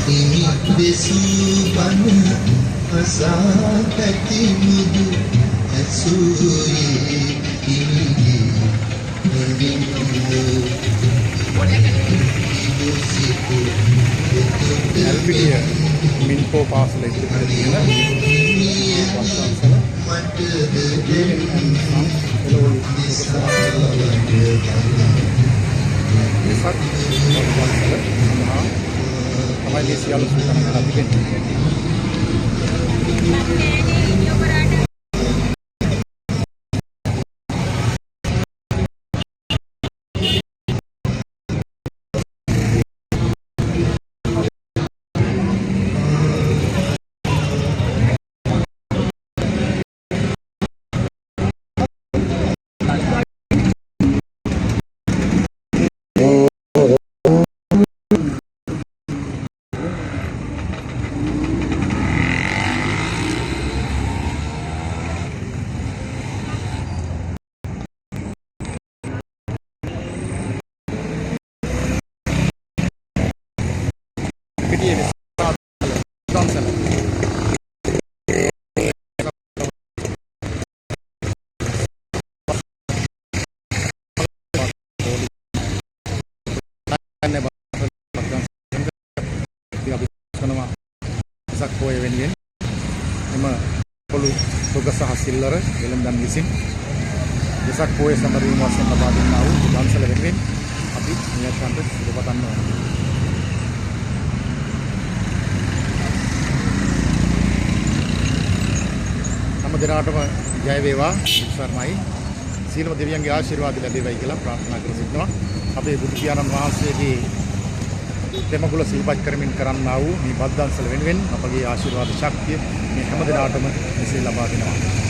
හිමි දෙසූ බණ අසා පැති මුදු ඇසූයේ හිමිගේ නොවිනෝ ඇල්පිටිය මින්පෝ පාසල ඉදිරිපිට තියෙන වස්තාන්සල එළවලු වෙසක් වස්තාන්සල සඳහා තමයි මේ සියලු සූචනා කරලා තිබෙන්නේ. සක්පෝය වෙනුවෙන් එම පොළු තොග සහ සිල්ලර වෙළඳන් විසින් වෙසක් පෝය සමරීම වශයෙන් ලබා දෙන්නා වූ දන්සල වෙනුවෙන් අපි නියතන්ට සුබපතන්න ඕන. හැම දිනකටම ජය වේවා සර්මයි සීලම දෙවියන්ගේ ආශිර්වාද ලැබේවයි කියලා ප්‍රාර්ථනා කර සිටිනවා. අපේ බුදු පියාණන් වහන්සේගේ තෙමගුල සිහිපත් කරමින් කරන්නා වූ මේ බද්දන්සල වෙනුවෙන් අපගේ ආශිර්වාද ශක්තිය මේ හැම දිනකටම මෙසේ ලබා දෙනවා.